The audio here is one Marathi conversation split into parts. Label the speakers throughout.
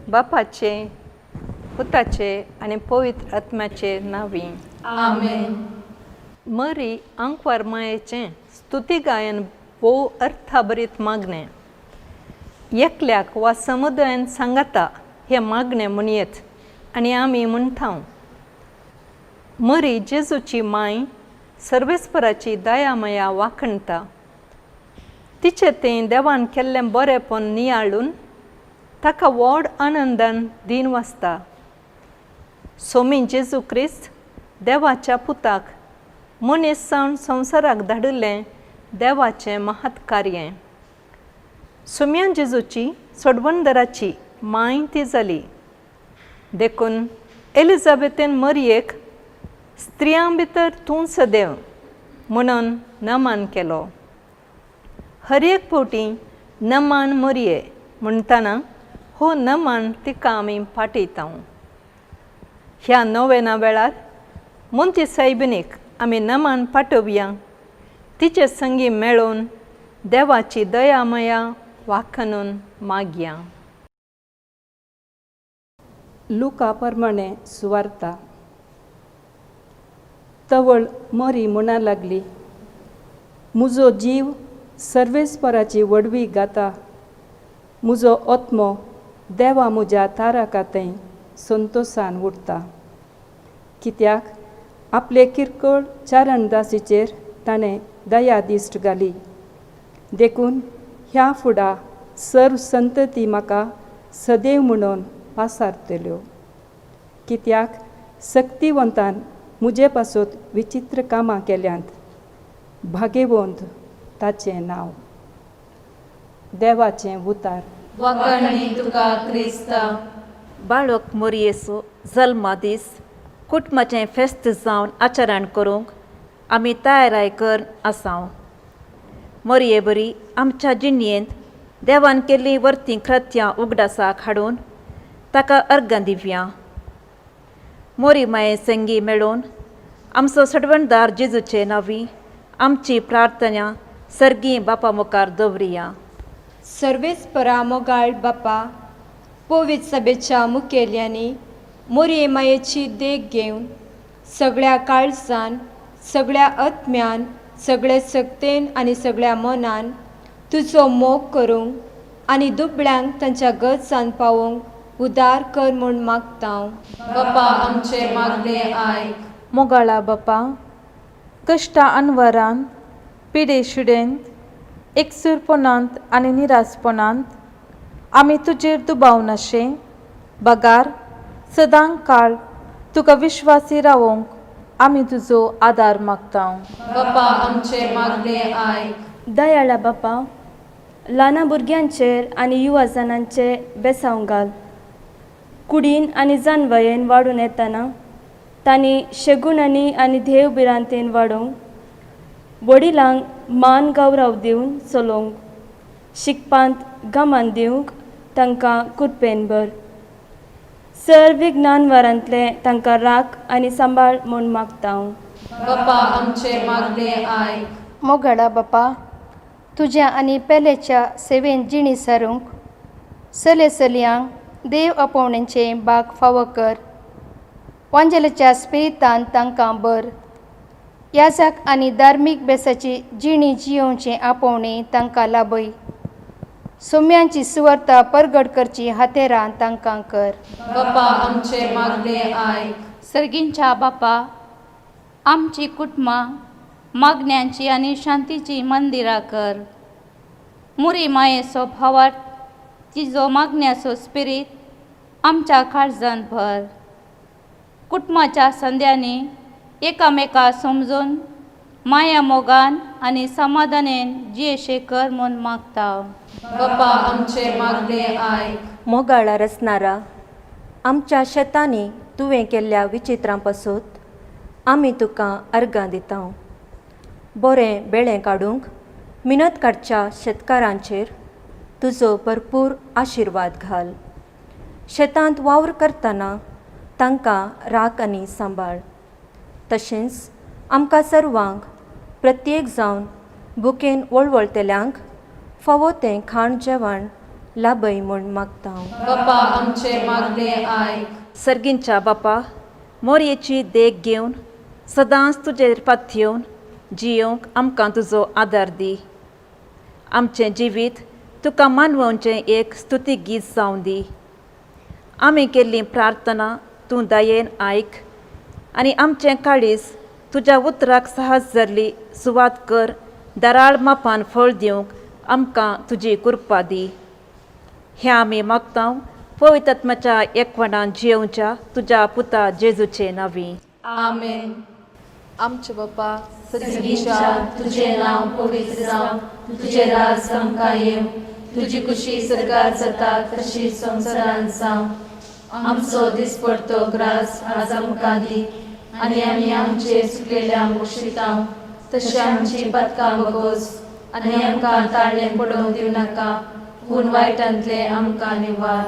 Speaker 1: बापाचे, पुताचे आणि पवित्र आत्म्याचे नावी.
Speaker 2: आमेन.
Speaker 1: मरी अंकवार मायेचे स्तुती गायन भोव अर्थाभरीत मागणे. एकल्याक वा समुदायान सांगता हे मागणे म्हणयेत आणि आमी म्हणटा. मरी जेजूची माय सर्वेस्पराची दयामया वाखणता. तिचे तें देवान केल्लें बरेपण नियाळून ताका व्हड आनंदान दिन वाजता. सोमी जेजू क्रिस्त देवाच्या पुताक मनीस जावन संवसाराक धाडिल्लें देवाचें महत् कार्य. सोम्या जेजूची सोडवणदाराची माय ती जाली. देखून एलिझाबेथेन मरयेक स्त्रियां भितर तूं सदैव म्हणून नमन केलो. हर एक फावटी नमन मरये म्हणटना हो नमन तिका आमी पाठयता. ह्या नोवेना वेळार मोंती सायबिणीक आमी नमन पाठोवया. तिचे संगी मेळून देवाची दयामया वाखणून मागया.
Speaker 3: लुका प्रमाणे सुवार्ता. तवळ मरी म्हणा लागली, म्हजो जीव सर्वेस्पराची वडवी गाता. म्हजो आत्मो देवा म्हज्या तारकातें संतोशान उठता. कित्याक आपले किरकोळ चारणदासीचेर ताणें दया दिश्ट घाली. देखून ह्या फुडा सर्व संतती म्हाका सदैव म्हणून पासारतल्यो. कित्याक सक्तिवंतान म्हजे पासत विचित्र कामां केल्यांत. भाग्यवंत ताचें नांव. देवाचें उतार.
Speaker 2: वखणी तुका क्रिस्ता.
Speaker 4: बाळक मोरयेचो जल्मा दीस कुटुंबाचें फेस्त जावन आचरण करूंक आमी तयाराय कर आसांव. मोरये बरी आमच्या जिणयेंत देवान केल्लीं वर्तीं कृत्यां उगडासाक हाडून ताका अर्गां दिवया. मोरी माये संगी मेळून आमचो सडवणदार जेजूचे नांवी आमची प्रार्थना सर्गी बापा मुखार दवरिया.
Speaker 5: सर्वेस्परा मोगाळ बापा, पवित्र सभेच्या मुखेल्यांनी मोरये मायेची देख घेवन सगळ्या काळजान, सगळ्या आत्म्यान, सगळे सक्तेन आनी सगळ्या मनान तुजो मोग करूंक आनी दुबळ्यांक तांच्या गरजान पावोवंक उदार कर म्हूण मागता.
Speaker 2: बापा आमचे मागणे आयक.
Speaker 6: मोगाळा बापा, कश्टा अनवरांत, पिडे शिडेंत, एकसुरपणांत आनी निरासपणांत आमी तुजेर दुबाव अशें बगार सदांच काळ तुका विश्वासी रावोंक आमी तुजो आदार मागता.
Speaker 2: बापा आमचे मागणे आयक.
Speaker 7: दयाळा बापा, ल्हाना भुरग्यांचेर आनी युवा जनांचे बेसांव घाल. कुडीन आनी जानवयेन वाडून येतना तांणी शेगुणांनी आनी देवबिरांतेन वाडोवंक, वडिलांक मान गौरव दिवन चलोवंक, शिकपांत गमान दिवंक तांकां कृपेन भर. सर्व विज्ञानवरांतले तांकां राख आनी सांबाळ म्हूण मागता.
Speaker 2: बापा आमचे मागणे आयक.
Speaker 8: मोगाळा बापा, तुज्या आनी पेलेच्या सेवेन जिणी सारूंक चले चलयांक देव आपोवणेंचे बाग फावो कर. वांजेलाच्या स्पिरितान तांकां बर. याजाक आनी धार्मीक बेसाची जिणी जियोवचें आपोवणें तांकां लाभय. सोम्यांची सुवार्ता परगट करची हातेरान तांकां कर.
Speaker 2: बापा आमचे मागणे आयक.
Speaker 9: सर्गींच्या बापा, आमची कुटुंबां मागण्यांची आनी शांतीची मंदिरां कर. मुरी मायेचो भावार्थ तिजो मागण्याचो स्पिरीत आमच्या काळजांत भर. कुटुंबाच्या संद्यांनी एकामेका समजून माया मोगान आनी समाधानेन जियेशे कर म्हूण मागता.
Speaker 2: बापा आमचे मागणे आयक.
Speaker 4: मोगाळा रचणारा, आमच्या शेतांनी तुवें केल्ल्या विचित्रां पासून आमी तुका अर्गां दिता. बरें बेळें काडूंक मिनत काडच्या शेतकारांचेर तुजो भरपूर आशिर्वाद घाल. शेतांत वावर करतना तांकां राख आनी सांबाळ. तशेंच आमकां सर्वांक प्रत्येक जावन भुकेन वळवळतेल्यांक फावो तें खाण जेवण
Speaker 5: लाभय म्हूण मागता
Speaker 2: बाप्पा आमचे मागणे आयक.
Speaker 4: सर्गींच्या बापा, मोरयेची देख घेवन सदांच तुजेर पातयेवन जियोंक आमकां तुजो आदार दी. आमचें जिवीत तुका मानवोवचें एक स्तुती गीत जावं दी. आमी केल्ली प्रार्थना तूं दयेन आयक आनी आमचें काळीज तुज्या उतराक साहस जाल्ली सुवात कर. दराळ मापान फळ दिवंक आमकां तुजी कृपा दी. हें आमी मागता पवित्र आत्म्याच्या एकवटान जियोवच्या तुज्या पुता जेजूचे नांवी.
Speaker 2: आमेन. आमचे बाप्पा सगळीच्या तुझे नाव पवित्र जावं, तुझे राज आमकां येवं, तुजी खुशी सरकार जाता तशी संवसारांत जावं. आमचो दिसपडतो ग्रास आज आमकां दी आनी आमी आमचे चुकलेल्यांक बक्षितांव तशें आमची पातकां बगोस आनी आमकां ताळ्ळें पडोवंक दिवं नाका, पूण वायटांतले आमकां निवार.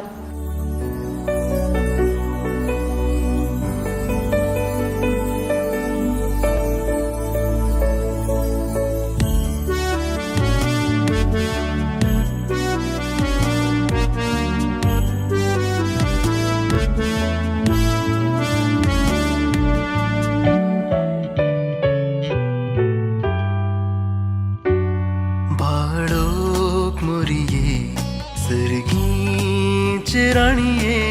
Speaker 10: बाळोक मोरये सर्गीचे राणये,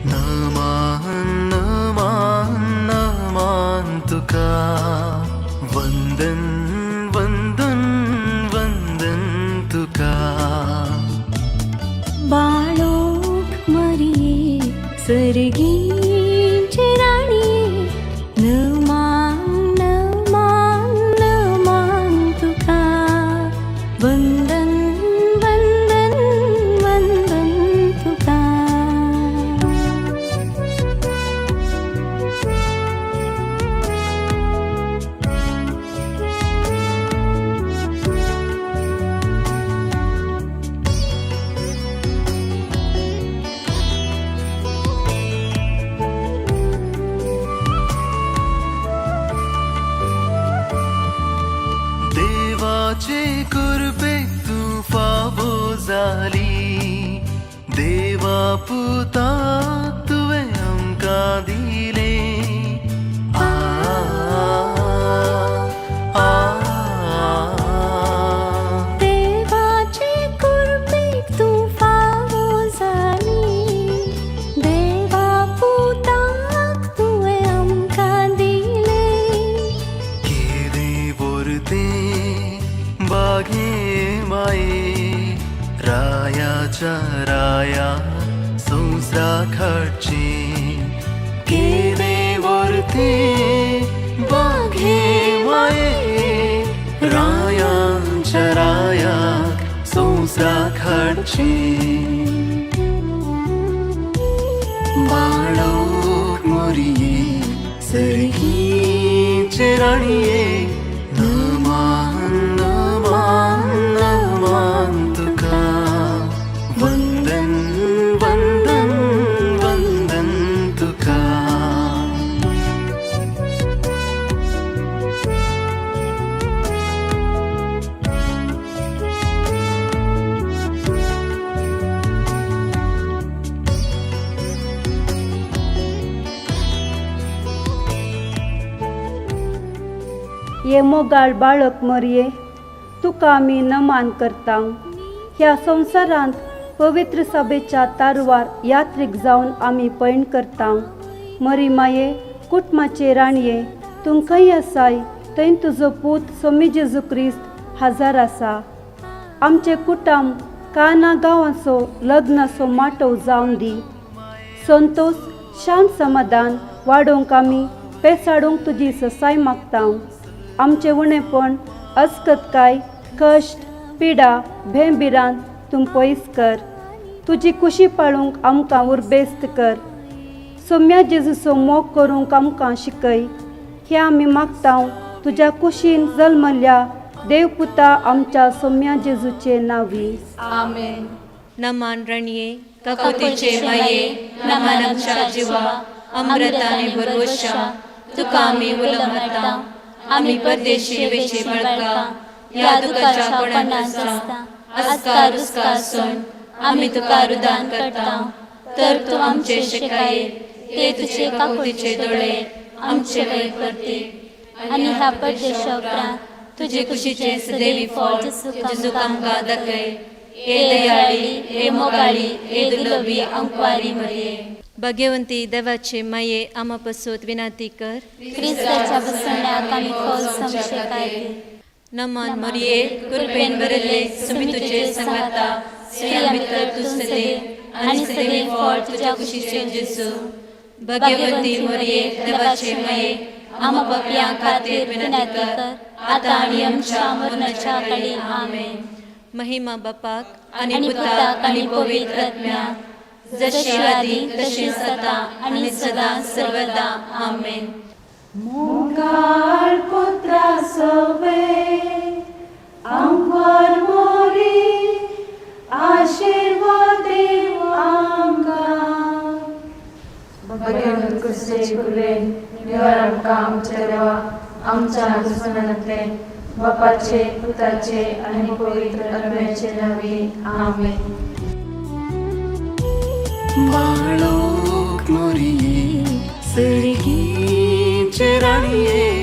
Speaker 10: नमान नमान नमान तुका. वंदन वंदन वंदन तुका.
Speaker 7: बाळोक मरिये सर्गीचे राणये, नमान नमान नमान तुका. वंदन वंदन वंदन तुका.
Speaker 10: देवाचे कृपेक तूं फावो जाली. देवा पुता तुवें आमकां दिले. आ आ
Speaker 7: देवाचे कृपेक तूं फावो जाली. देवा पुताक तुवें आमकां दिले.
Speaker 10: केदे बोरते बागे माये, रायाच्या राया संवसारा खाडचे. केदे बोरते बागे माये, रायांच्या राया संवसारा खाडचे. बाळोक मोरये सर्गीचे राणये, नमान नमान नमान तुका. वंदन वंदन वंदन तुका.
Speaker 3: ये मोगाळ बाळक मरिये, तुका आमी नमान करता. ह्या संवसारांत पवित्र सभेच्या तारवार यात्रेक जावन आमी पैण करता. मरी माये, कुटुंबाचे राणये, तूं खंय आसाय थंय तुजो पूत सोमी जेजू क्रिस्त हजार आसा. आमचे कुटुंब काना गांवाचो लग्नाचो माटोव जावन दी. संतोष शांत समाधान वाडोवंक आमी पेसाडूंक तुजी ससाय मागता. आमचे उणेपण अस्कतकाय कश्ट पिडा भेंबिरान तूं पयस कर. तुजी खुशी पाळूंक आमकां उर्बेस्त कर. सोम्या जेजूचो मोग करूंक आमकां शिकय. हें आमी मागता तुज्या कुशीन जल्मल्ल्या देवपुता आमच्या सोम्या जेजूचे नांवी.
Speaker 2: आमेन.
Speaker 5: नमान रणये
Speaker 2: ककुतीचे माये, नमान आमच्या जिवा, अमृताने भरवशा तुका आमी उलमता. आमी परदेशी वेशी बळका, या दुखाच्या कोणाचा आस्कार उसकार सोन
Speaker 9: आमी तुका रुदान करता तर तूं आमचे शिकाये ते तुजे काकुळीचे दोळे आमचे वयर करते आनी ह्या परदेशा उपरांत तुजे कुशीचे सदैवी फळ जेजू आमकां दाखय ए दयाळी ए मोगाळी ए दुलोबी अंकवारी मरिये
Speaker 2: भाग्यवंती देवाचे माये आमा पासून विनंती कर
Speaker 9: क्रिस्ताच्या बसण्याक आमी खोल संशय कायदे
Speaker 2: नमन मरिये कृपेन भरिल्ले सुमी तुजे संगता स्त्रिया भितर तूं सदे आनी सदैवी फळ तुज्या कुशीचे जेजू भाग्यवंती मरिये देवाचे माये आमा पापयां खातीर विनंती कर आतां आनी आमच्या मरणाच्या काळी आमेन महिमा बापाक आनी पुताक आनी पवित्र आत्म्याक जशी आदी तशी सदा आनी सदा सर्वदा आमेन
Speaker 3: मोगाळ पुत्रा सोबे आमवर मोरी आशीर्वाद देव आमकां
Speaker 2: भगवंत कृष्णाचे कुर्वेन निवार आमकां आमच्या देवा आमच्या दुश्मनांतले बापाचे पुताचे आनी पवित्र आत्म्याचे नावे आमेन
Speaker 10: बाळोक मोरिये सर्गीचे राणिये